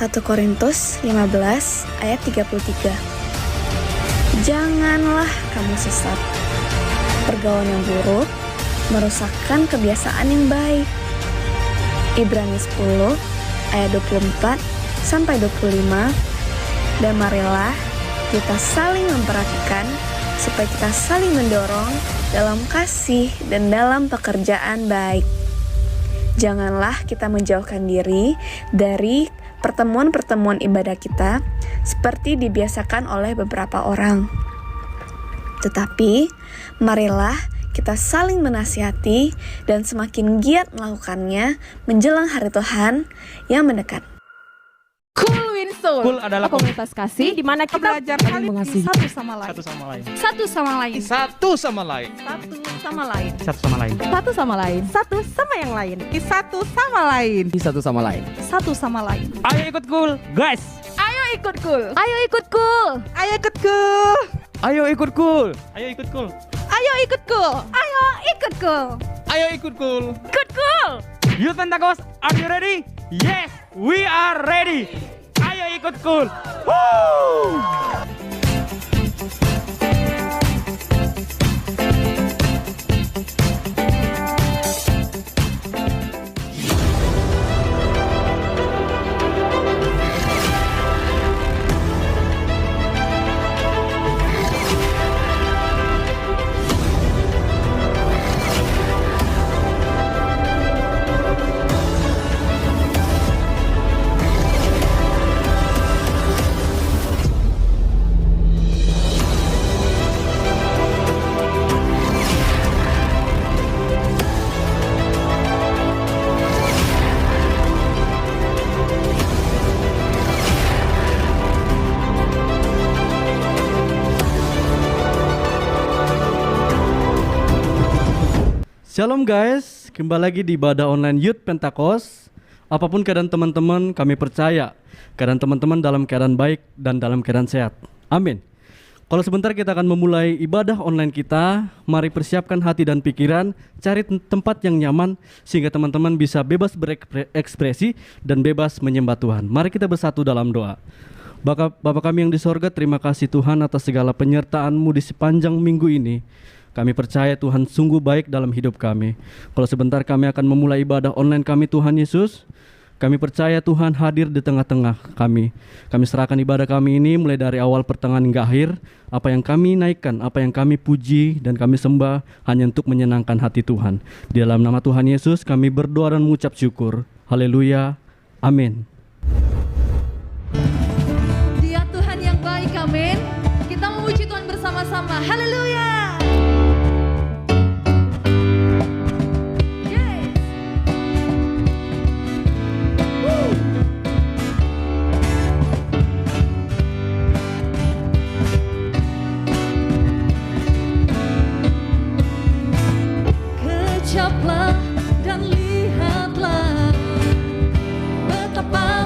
1 Korintus 15 ayat 33. Janganlah kamu sesat. Pergaulan yang buruk merusakkan kebiasaan yang baik. Ibrani 10 ayat 24 sampai 25. Dan marilah kita saling memperhatikan supaya kita saling mendorong dalam kasih dan dalam pekerjaan baik. Janganlah kita menjauhkan diri dari pertemuan-pertemuan ibadah kita seperti dibiasakan oleh beberapa orang. Tetapi marilah kita saling menasihati dan semakin giat melakukannya menjelang hari Tuhan yang mendekat. Cool Win Soul. Cool adalah komunitas kasih di mana kita belajar saling mengasihi satu sama lain. Satu sama lain. Satu sama lain. Satu sama lain. Satu sama lain. Satu sama yang lain. Satu sama lain. Satu sama lain. Satu sama lain. Ayo ikut cool, guys. Ayo ikut cool. Ayo ikut cool. Ayo ikut cool. Ayo ikut cool. Ayo ikut cool. Ayo ikut cool. Ayo ikut cool. Ayo ikut cool. Ikut cool. Youth Pentecost, are you ready? Yes, we are ready. Ayo ikut cool. Woo! Shalom guys, kembali lagi di ibadah online Youth Pentecost. Apapun keadaan teman-teman, kami percaya keadaan teman-teman dalam keadaan baik dan dalam keadaan sehat. Amin. Kalau sebentar kita akan memulai ibadah online kita, mari persiapkan hati dan pikiran, cari tempat yang nyaman sehingga teman-teman bisa bebas berekspresi dan bebas menyembah Tuhan. Mari kita bersatu dalam doa. Bapa kami yang di sorga, terima kasih Tuhan atas segala penyertaan-Mu di sepanjang minggu ini. Kami percaya Tuhan sungguh baik dalam hidup kami. Kalau sebentar kami akan memulai ibadah online kami Tuhan Yesus, kami percaya Tuhan hadir di tengah-tengah kami. Kami serahkan ibadah kami ini mulai dari awal pertengahan hingga akhir. Apa yang kami naikkan, apa yang kami puji dan kami sembah hanya untuk menyenangkan hati Tuhan. Di dalam nama Tuhan Yesus kami berdoa dan mengucap syukur. Haleluya. Amin. Dia Tuhan yang baik, amin. Kita memuji Tuhan bersama-sama. Haleluya. Kecaplah dan lihatlah betapa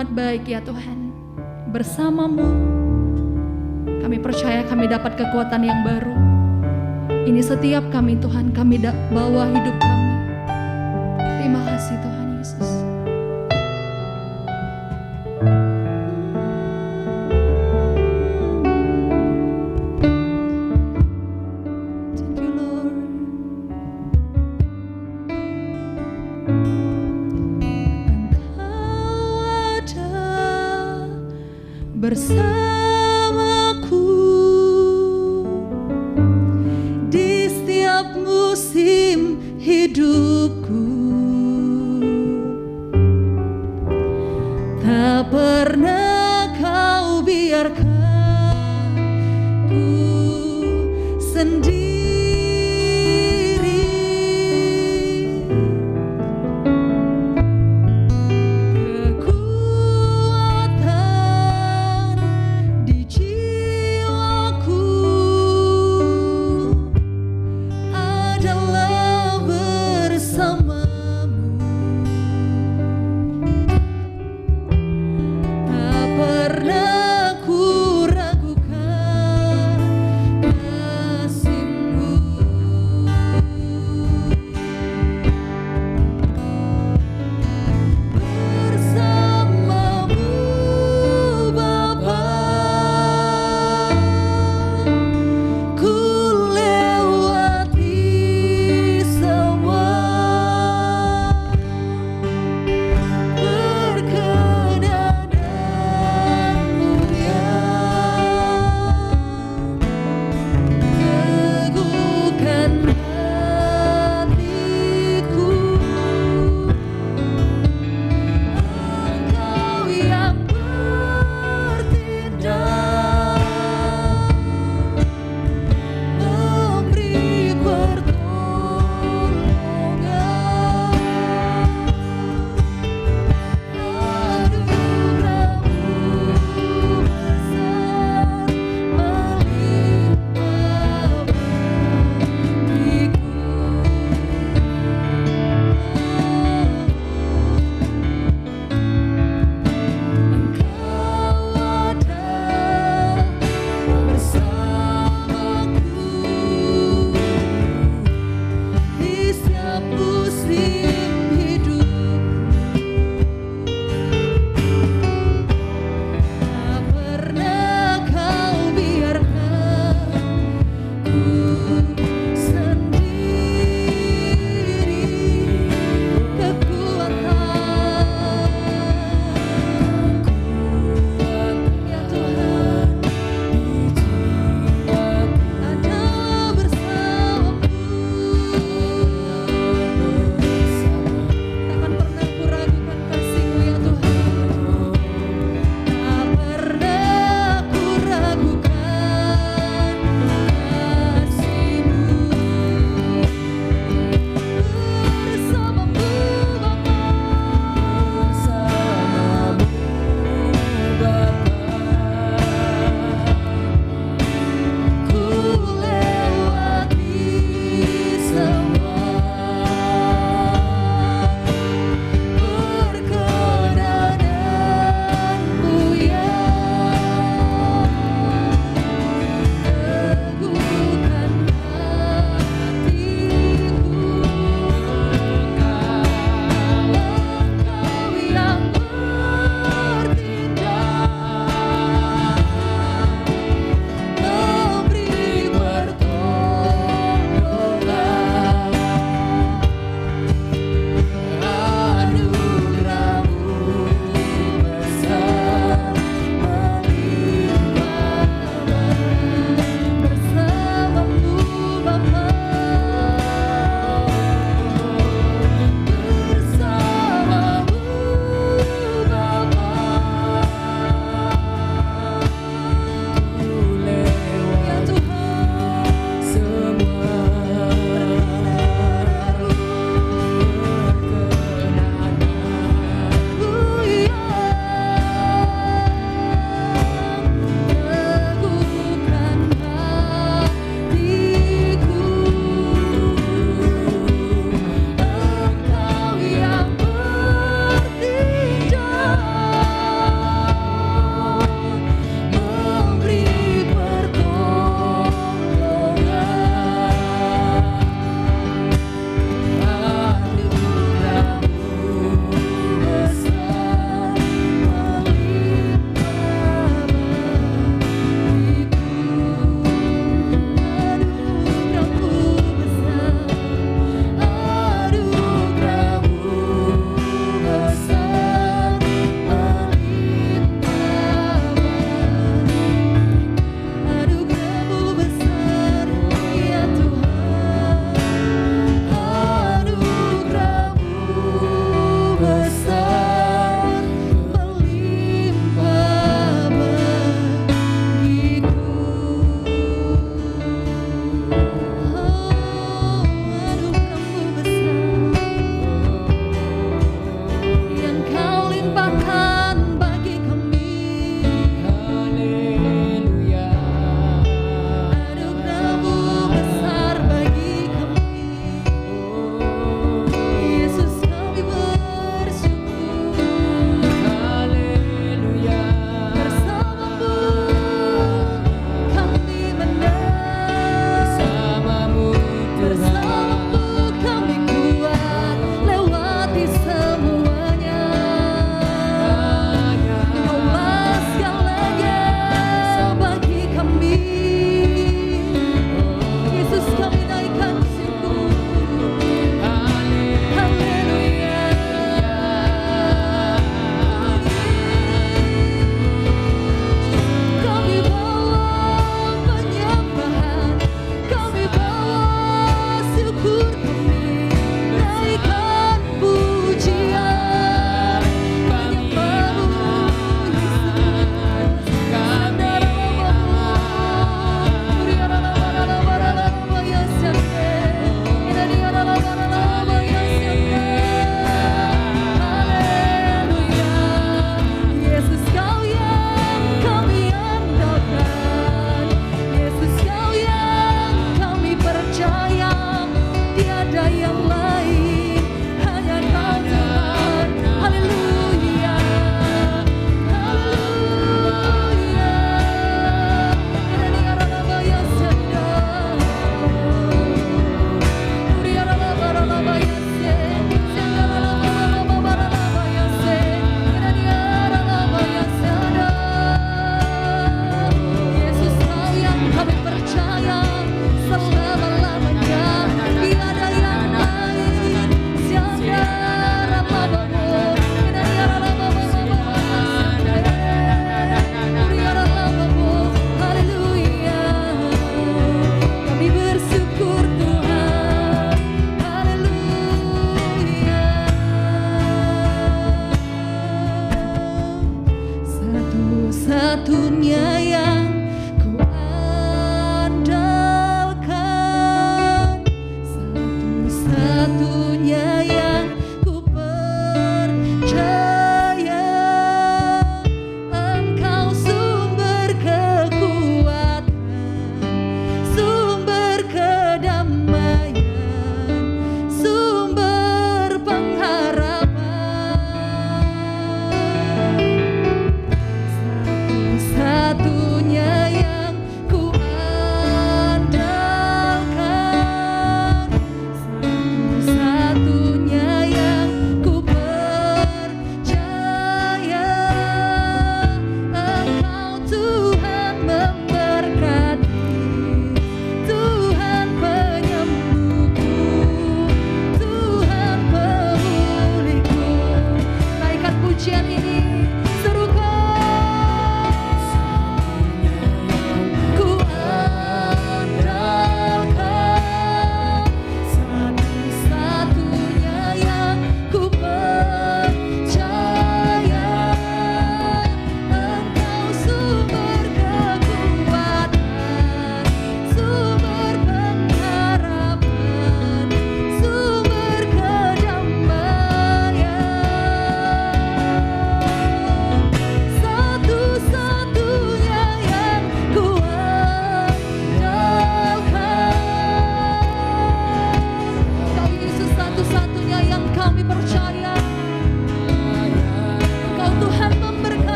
sangat baik ya Tuhan. Bersama-Mu kami percaya kami dapat kekuatan yang baru. Ini setiap kami Tuhan, kami bawa hidup kami. Terima kasih Tuhan Yesus. Thank you Lord. Engkau ada bersamaku di setiap musim hidupku. Tak pernah kau biarkan ku sendiri. Kekuatan di jiwaku adalah bersamamu. Tak pernah ku ragukan kasih-Mu.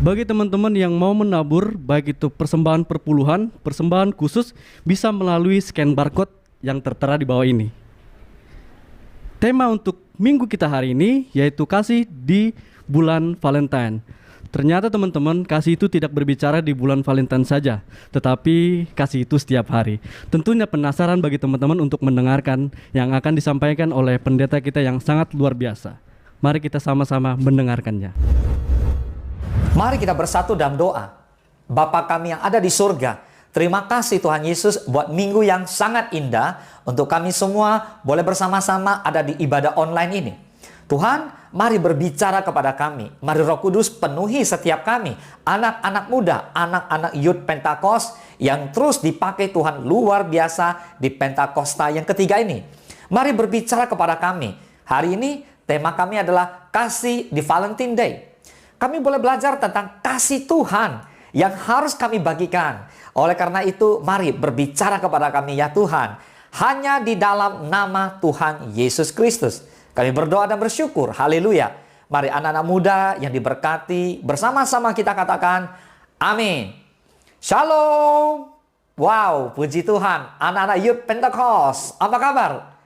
Bagi teman-teman yang mau menabur, baik itu persembahan perpuluhan, persembahan khusus, bisa melalui scan barcode yang tertera di bawah ini. Tema untuk minggu kita hari ini yaitu kasih di bulan Valentine. Ternyata teman-teman, kasih itu tidak berbicara di bulan Valentine saja, tetapi kasih itu setiap hari. Tentunya penasaran bagi teman-teman untuk mendengarkan yang akan disampaikan oleh pendeta kita yang sangat luar biasa. Mari kita sama-sama mendengarkannya. Mari kita bersatu dalam doa. Bapa kami yang ada di surga, terima kasih Tuhan Yesus buat minggu yang sangat indah untuk kami semua boleh bersama-sama ada di ibadah online ini. Tuhan, mari berbicara kepada kami. Mari Roh Kudus penuhi setiap kami, anak-anak muda, anak-anak Youth Pentakos yang terus dipakai Tuhan luar biasa di Pentakosta yang ketiga ini. Mari berbicara kepada kami. Hari ini tema kami adalah kasih di Valentine Day. Kami boleh belajar tentang kasih Tuhan yang harus kami bagikan. Oleh karena itu, mari berbicara kepada kami ya Tuhan. Hanya di dalam nama Tuhan Yesus Kristus. Kami berdoa dan bersyukur. Haleluya. Mari anak-anak muda yang diberkati, bersama-sama kita katakan, amin. Shalom. Wow, puji Tuhan. Anak-anak Youth Pentecost, apa kabar?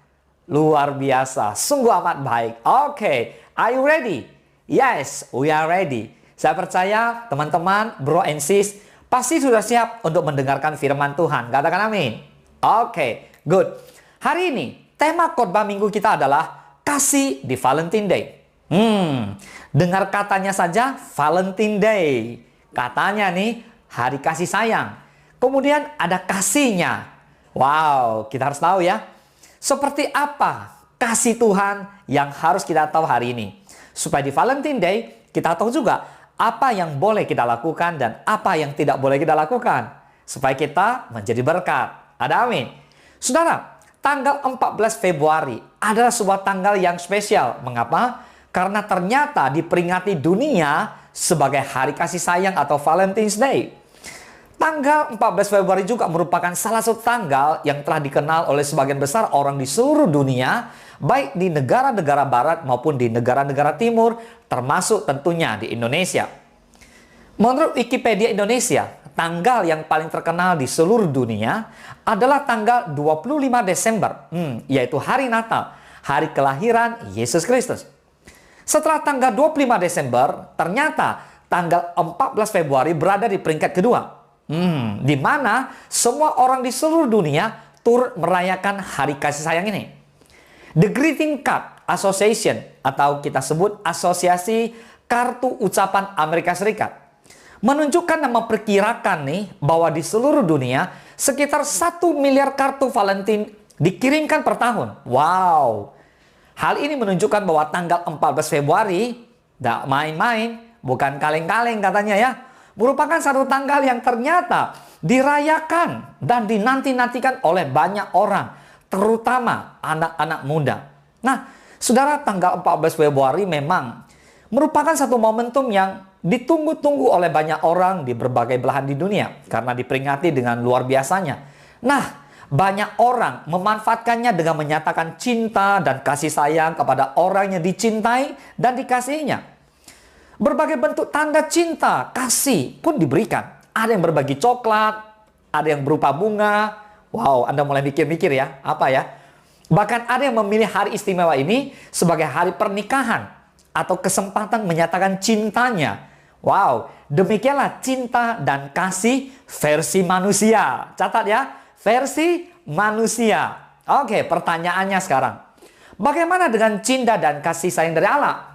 Luar biasa, sungguh amat baik. Oke, are you ready? Yes, we are ready. Saya percaya teman-teman, bro and sis, pasti sudah siap untuk mendengarkan firman Tuhan. Katakan amin. Oke, good. Hari ini, tema khotbah minggu kita adalah kasih di Valentine Day. Dengar katanya saja, Valentine Day. Katanya nih, hari kasih sayang. Kemudian ada kasihnya. Wow, kita harus tahu ya. Seperti apa kasih Tuhan yang harus kita tahu hari ini. Supaya di Valentine Day, kita tahu juga apa yang boleh kita lakukan dan apa yang tidak boleh kita lakukan. Supaya kita menjadi berkat. Ada amin. Saudara, tanggal 14 Februari adalah sebuah tanggal yang spesial. Mengapa? Karena ternyata diperingati dunia sebagai hari kasih sayang atau Valentine's Day. Tanggal 14 Februari juga merupakan salah satu tanggal yang telah dikenal oleh sebagian besar orang di seluruh dunia, baik di negara-negara barat maupun di negara-negara timur, termasuk tentunya di Indonesia. Menurut Wikipedia Indonesia, tanggal yang paling terkenal di seluruh dunia adalah tanggal 25 Desember, yaitu hari Natal, hari kelahiran Yesus Kristus. Setelah tanggal 25 Desember, ternyata tanggal 14 Februari berada di peringkat kedua. Di mana semua orang di seluruh dunia turut merayakan hari kasih sayang ini. The Greeting Card Association atau kita sebut Asosiasi Kartu Ucapan Amerika Serikat menunjukkan dan memperkirakan nih bahwa di seluruh dunia sekitar 1 miliar kartu Valentine dikirimkan per tahun. Wow. Hal ini menunjukkan bahwa tanggal 14 Februari tidak main-main, bukan kaleng-kaleng katanya ya. Merupakan satu tanggal yang ternyata dirayakan dan dinanti-nantikan oleh banyak orang, terutama anak-anak muda. Nah, saudara, tanggal 14 Februari memang merupakan satu momentum yang ditunggu-tunggu oleh banyak orang di berbagai belahan di dunia karena diperingati dengan luar biasanya. Nah, banyak orang memanfaatkannya dengan menyatakan cinta dan kasih sayang kepada orang yang dicintai dan dikasihinya. Berbagai bentuk tanda cinta, kasih pun diberikan. Ada yang berbagi coklat, ada yang berupa bunga. Wow, Anda mulai mikir-mikir ya, apa ya? Bahkan ada yang memilih hari istimewa ini sebagai hari pernikahan atau kesempatan menyatakan cintanya. Wow, demikianlah cinta dan kasih versi manusia. Catat ya, versi manusia. Oke, pertanyaannya sekarang. Bagaimana dengan cinta dan kasih sayang dari Allah?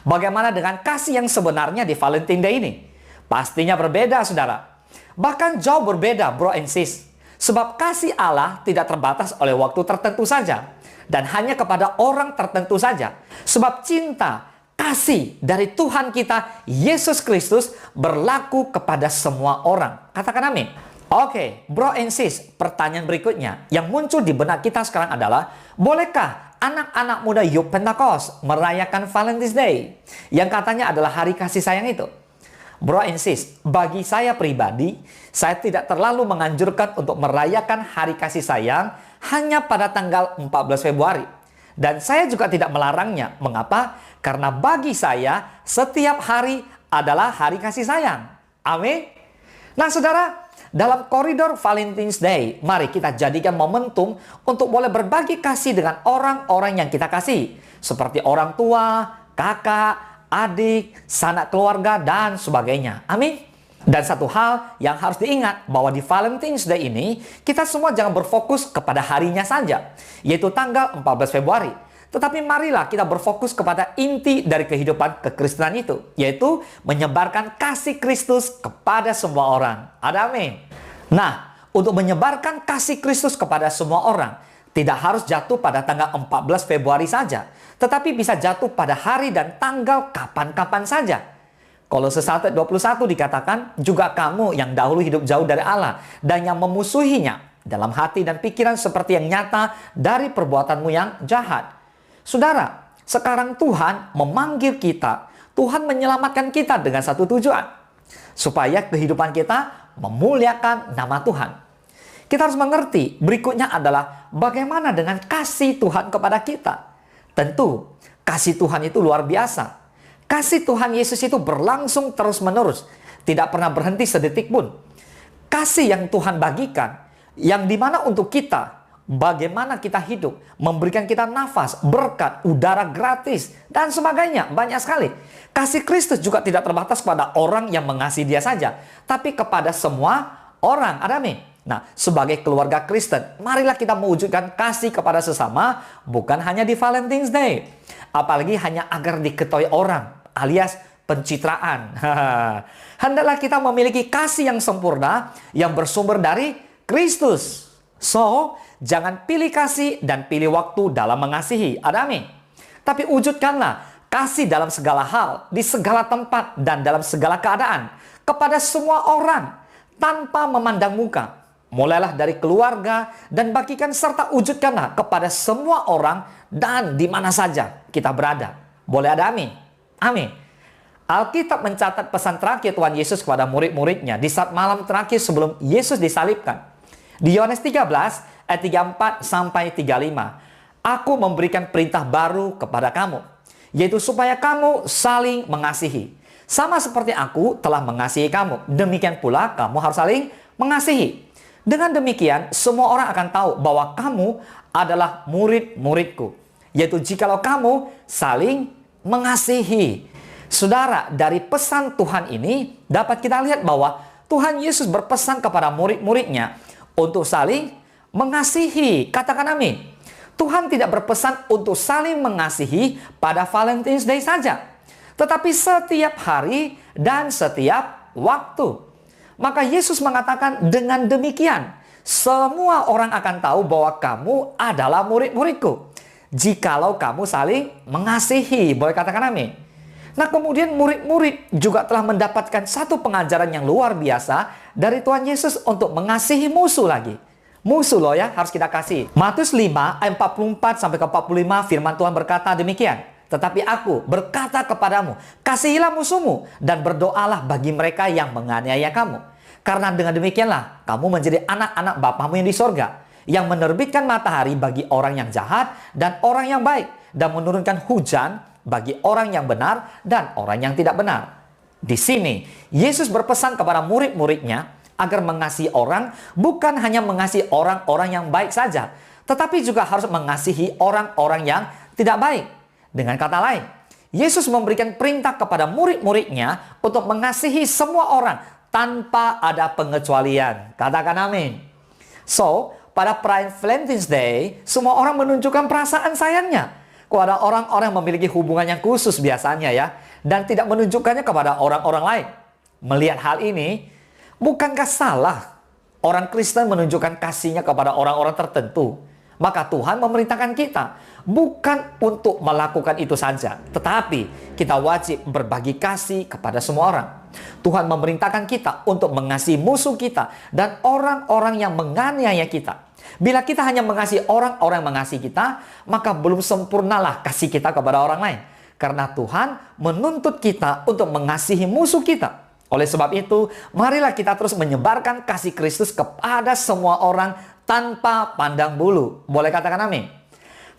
Bagaimana dengan kasih yang sebenarnya di Valentine Day ini? Pastinya berbeda, saudara. Bahkan jauh berbeda, bro and sis. Sebab kasih Allah tidak terbatas oleh waktu tertentu saja. Dan hanya kepada orang tertentu saja. Sebab cinta, kasih dari Tuhan kita, Yesus Kristus, berlaku kepada semua orang. Katakan amin. Oke, bro and sis, pertanyaan berikutnya yang muncul di benak kita sekarang adalah, bolehkah anak-anak muda Youth Pentakos merayakan Valentine's Day yang katanya adalah hari kasih sayang itu? Bro and sis, bagi saya pribadi, saya tidak terlalu menganjurkan untuk merayakan hari kasih sayang hanya pada tanggal 14 Februari. Dan saya juga tidak melarangnya. Mengapa? Karena bagi saya, setiap hari adalah hari kasih sayang. Amin. Nah saudara, dalam koridor Valentine's Day, mari kita jadikan momentum untuk boleh berbagi kasih dengan orang-orang yang kita kasih. Seperti orang tua, kakak, adik, sanak keluarga, dan sebagainya. Amin. Dan satu hal yang harus diingat bahwa di Valentine's Day ini, kita semua jangan berfokus kepada harinya saja, yaitu tanggal 14 Februari. Tetapi marilah kita berfokus kepada inti dari kehidupan kekristenan itu, yaitu menyebarkan kasih Kristus kepada semua orang. Ada amin. Nah, untuk menyebarkan kasih Kristus kepada semua orang, tidak harus jatuh pada tanggal 14 Februari saja, tetapi bisa jatuh pada hari dan tanggal kapan-kapan saja. Kolose 1:21 dikatakan, juga kamu yang dahulu hidup jauh dari Allah dan yang memusuhinya dalam hati dan pikiran seperti yang nyata dari perbuatanmu yang jahat. Saudara, sekarang Tuhan memanggil kita, Tuhan menyelamatkan kita dengan satu tujuan, supaya kehidupan kita memuliakan nama Tuhan. Kita harus mengerti berikutnya adalah bagaimana dengan kasih Tuhan kepada kita. Tentu, kasih Tuhan itu luar biasa. Kasih Tuhan Yesus itu berlangsung terus-menerus, tidak pernah berhenti sedetik pun. Kasih yang Tuhan bagikan, yang dimana untuk kita, bagaimana kita hidup, memberikan kita nafas, berkat, udara gratis, dan sebagainya, banyak sekali. Kasih Kristus juga tidak terbatas pada orang yang mengasihi Dia saja, tapi kepada semua orang. Ada amin. Nah, sebagai keluarga Kristen, marilah kita mewujudkan kasih kepada sesama, bukan hanya di Valentine's Day, apalagi hanya agar diketahui orang, alias pencitraan. Hendaklah kita memiliki kasih yang sempurna yang bersumber dari Kristus. So, jangan pilih kasih dan pilih waktu dalam mengasihi. Ada amin. Tapi wujudkanlah kasih dalam segala hal, di segala tempat, dan dalam segala keadaan, kepada semua orang, tanpa memandang muka. Mulailah dari keluarga dan bagikan serta wujudkanlah kepada semua orang dan di mana saja kita berada. Boleh ada amin? Amin. Alkitab mencatat pesan terakhir Tuhan Yesus kepada murid-muridnya di saat malam terakhir sebelum Yesus disalibkan. Di Yohanes 13 ayat 34 sampai 35. Aku memberikan perintah baru kepada kamu, yaitu supaya kamu saling mengasihi. Sama seperti aku telah mengasihi kamu, demikian pula kamu harus saling mengasihi. Dengan demikian, semua orang akan tahu bahwa kamu adalah murid-muridku, yaitu jikalau kamu saling mengasihi. Saudara, dari pesan Tuhan ini dapat kita lihat bahwa Tuhan Yesus berpesan kepada murid-muridnya untuk saling mengasihi. Katakan amin. Tuhan tidak berpesan untuk saling mengasihi pada Valentine's Day saja, tetapi setiap hari dan setiap waktu. Maka Yesus mengatakan, dengan demikian semua orang akan tahu bahwa kamu adalah murid-muridku, jikalau kamu saling mengasihi. Boleh katakan amin. Nah, kemudian murid-murid juga telah mendapatkan satu pengajaran yang luar biasa dari Tuhan Yesus untuk mengasihi musuh lagi. Musuh loh ya, harus kita kasih. Matius 5 ayat 44 sampai ke 45 firman Tuhan berkata demikian. Tetapi aku berkata kepadamu, kasihilah musuhmu dan berdoalah bagi mereka yang menganiaya kamu. Karena dengan demikianlah kamu menjadi anak-anak Bapamu yang di sorga, yang menerbitkan matahari bagi orang yang jahat dan orang yang baik, dan menurunkan hujan bagi orang yang benar dan orang yang tidak benar. Di sini, Yesus berpesan kepada murid-muridnya agar mengasihi orang, bukan hanya mengasihi orang-orang yang baik saja, tetapi juga harus mengasihi orang-orang yang tidak baik. Dengan kata lain, Yesus memberikan perintah kepada murid-muridnya untuk mengasihi semua orang tanpa ada pengecualian. Katakan amin. So, pada perayaan Valentine's Day, semua orang menunjukkan perasaan sayangnya kepada orang-orang yang memiliki hubungan yang khusus biasanya ya, dan tidak menunjukkannya kepada orang-orang lain. Melihat hal ini, bukankah salah orang Kristen menunjukkan kasihnya kepada orang-orang tertentu? Maka Tuhan memerintahkan kita bukan untuk melakukan itu saja, tetapi kita wajib berbagi kasih kepada semua orang. Tuhan memerintahkan kita untuk mengasihi musuh kita dan orang-orang yang menganiaya kita. Bila kita hanya mengasihi orang-orang yang mengasihi kita, maka belum sempurnalah kasih kita kepada orang lain. Karena Tuhan menuntut kita untuk mengasihi musuh kita. Oleh sebab itu, marilah kita terus menyebarkan kasih Kristus kepada semua orang tanpa pandang bulu. Boleh katakan amin.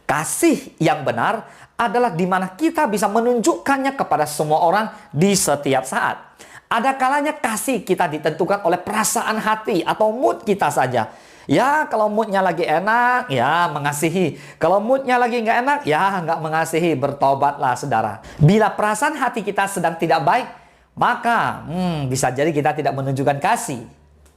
Kasih yang benar adalah di mana kita bisa menunjukkannya kepada semua orang di setiap saat. Ada kalanya kasih kita ditentukan oleh perasaan hati atau mood kita saja. Ya, kalau moodnya lagi enak, ya mengasihi. Kalau moodnya lagi nggak enak, ya nggak mengasihi. Bertobatlah, saudara. Bila perasaan hati kita sedang tidak baik, maka bisa jadi kita tidak menunjukkan kasih.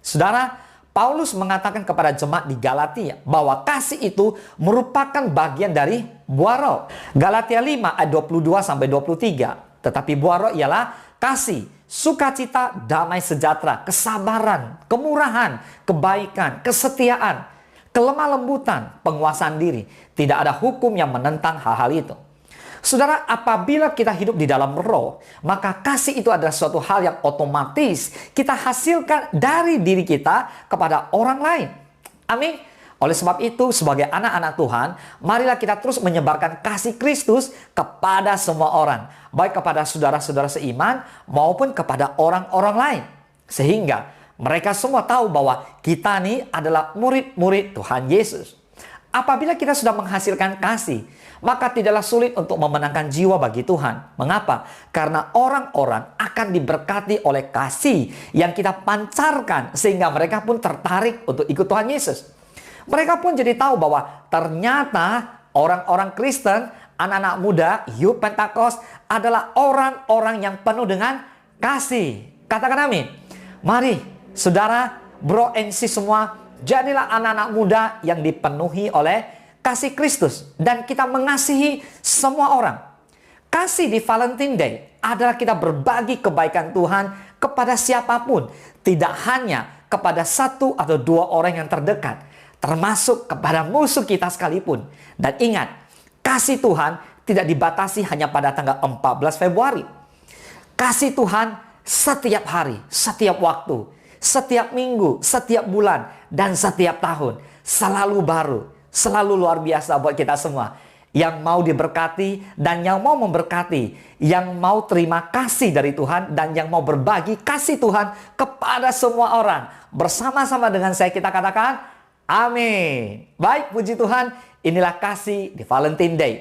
Saudara, Paulus mengatakan kepada jemaat di Galatia bahwa kasih itu merupakan bagian dari buah roh. Galatia 5 ayat 22-23. Tetapi buah roh ialah kasih, sukacita, damai sejahtera, kesabaran, kemurahan, kebaikan, kesetiaan, kelemah lembutan, penguasaan diri. Tidak ada hukum yang menentang hal-hal itu. Saudara, apabila kita hidup di dalam roh, maka kasih itu adalah suatu hal yang otomatis kita hasilkan dari diri kita kepada orang lain. Amin. Oleh sebab itu, sebagai anak-anak Tuhan, marilah kita terus menyebarkan kasih Kristus kepada semua orang, baik kepada saudara-saudara seiman maupun kepada orang-orang lain. Sehingga mereka semua tahu bahwa kita ini adalah murid-murid Tuhan Yesus. Apabila kita sudah menghasilkan kasih, maka tidaklah sulit untuk memenangkan jiwa bagi Tuhan. Mengapa? Karena orang-orang akan diberkati oleh kasih yang kita pancarkan sehingga mereka pun tertarik untuk ikut Tuhan Yesus. Mereka pun jadi tahu bahwa ternyata orang-orang Kristen, anak-anak muda, Youth Pentakos adalah orang-orang yang penuh dengan kasih. Katakan amin. Mari, saudara, bro and sis semua, jadilah anak-anak muda yang dipenuhi oleh kasih Kristus. Dan kita mengasihi semua orang. Kasih di Valentine Day adalah kita berbagi kebaikan Tuhan kepada siapapun. Tidak hanya kepada satu atau dua orang yang terdekat. Termasuk kepada musuh kita sekalipun. Dan ingat, kasih Tuhan tidak dibatasi hanya pada tanggal 14 Februari. Kasih Tuhan setiap hari, setiap waktu, setiap minggu, setiap bulan, dan setiap tahun. Selalu baru, selalu luar biasa buat kita semua. Yang mau diberkati dan yang mau memberkati. Yang mau terima kasih dari Tuhan dan yang mau berbagi kasih Tuhan kepada semua orang. Bersama-sama dengan saya kita katakan, amin. Baik, puji Tuhan, inilah kasih di Valentine Day.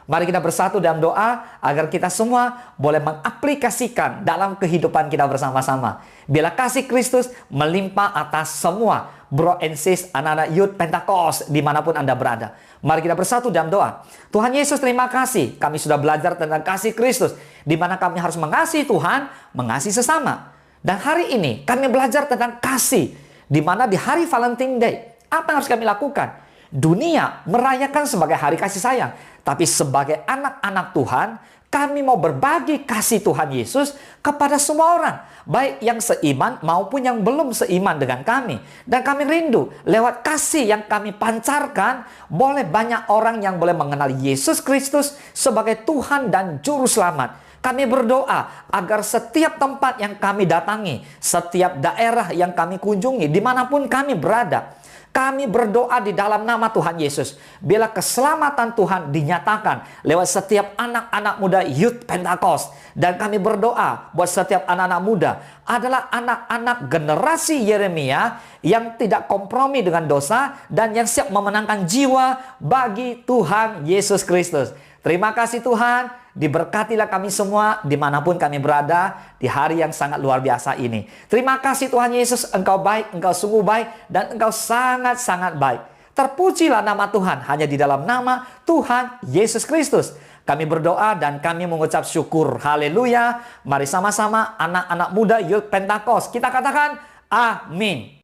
Mari kita bersatu dalam doa agar kita semua boleh mengaplikasikan dalam kehidupan kita bersama-sama. Bila kasih Kristus melimpah atas semua bro and sis, anak-anak Youth Pentakos dimanapun Anda berada. Mari kita bersatu dalam doa. Tuhan Yesus, terima kasih. Kami sudah belajar tentang kasih Kristus, di mana kami harus mengasihi Tuhan, mengasihi sesama. Dan hari ini kami belajar tentang kasih, di mana di hari Valentine Day, apa yang harus kami lakukan? Dunia merayakan sebagai hari kasih sayang. Tapi sebagai anak-anak Tuhan, kami mau berbagi kasih Tuhan Yesus kepada semua orang. Baik yang seiman maupun yang belum seiman dengan kami. Dan kami rindu lewat kasih yang kami pancarkan, boleh banyak orang yang boleh mengenal Yesus Kristus sebagai Tuhan dan Juru Selamat. Kami berdoa agar setiap tempat yang kami datangi, setiap daerah yang kami kunjungi, dimanapun kami berada, kami berdoa di dalam nama Tuhan Yesus. Bila keselamatan Tuhan dinyatakan lewat setiap anak-anak muda Youth Pentakos. Dan kami berdoa buat setiap anak-anak muda adalah anak-anak generasi Yeremia yang tidak kompromi dengan dosa dan yang siap memenangkan jiwa bagi Tuhan Yesus Kristus. Terima kasih Tuhan, diberkatilah kami semua dimanapun kami berada di hari yang sangat luar biasa ini. Terima kasih Tuhan Yesus, Engkau baik, Engkau sungguh baik, dan Engkau sangat-sangat baik. Terpujilah nama Tuhan hanya di dalam nama Tuhan Yesus Kristus. Kami berdoa dan kami mengucap syukur. Haleluya. Mari sama-sama anak-anak muda Youth Pentakos kita katakan amin.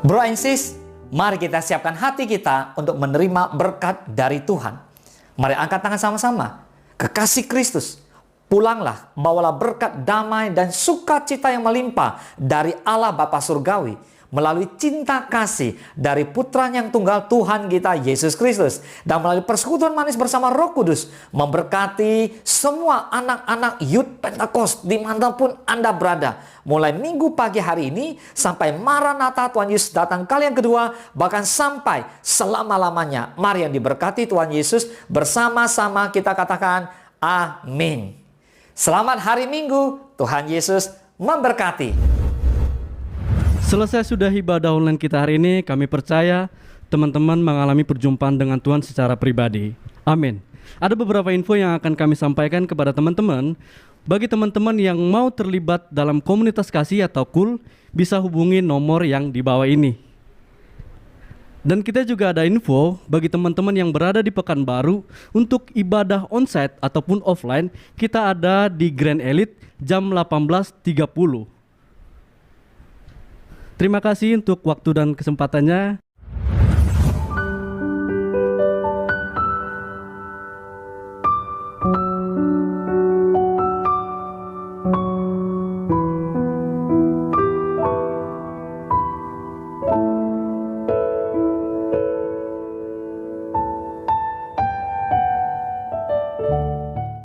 Bro and sis, mari kita siapkan hati kita untuk menerima berkat dari Tuhan. Mari angkat tangan sama-sama. Kekasih Kristus, pulanglah, bawalah berkat damai dan sukacita yang melimpah dari Allah Bapa Surgawi melalui cinta kasih dari Putranya yang tunggal Tuhan kita Yesus Kristus, dan melalui persekutuan manis bersama Roh Kudus memberkati semua anak-anak Youth Pentecost dimanapun Anda berada, mulai minggu pagi hari ini sampai Maranatha Tuhan Yesus datang kali yang kedua, bahkan sampai selama-lamanya. Mari yang diberkati Tuhan Yesus, bersama-sama kita katakan amin. Selamat hari Minggu, Tuhan Yesus memberkati. Selesai sudah ibadah online kita hari ini, kami percaya teman-teman mengalami perjumpaan dengan Tuhan secara pribadi. Amin. Ada beberapa info yang akan kami sampaikan kepada teman-teman. Bagi teman-teman yang mau terlibat dalam komunitas kasih atau KUL, bisa hubungi nomor yang di bawah ini. Dan kita juga ada info bagi teman-teman yang berada di Pekanbaru, untuk ibadah onsite ataupun offline, kita ada di Grand Elite jam 18.30. Terima kasih untuk waktu dan kesempatannya.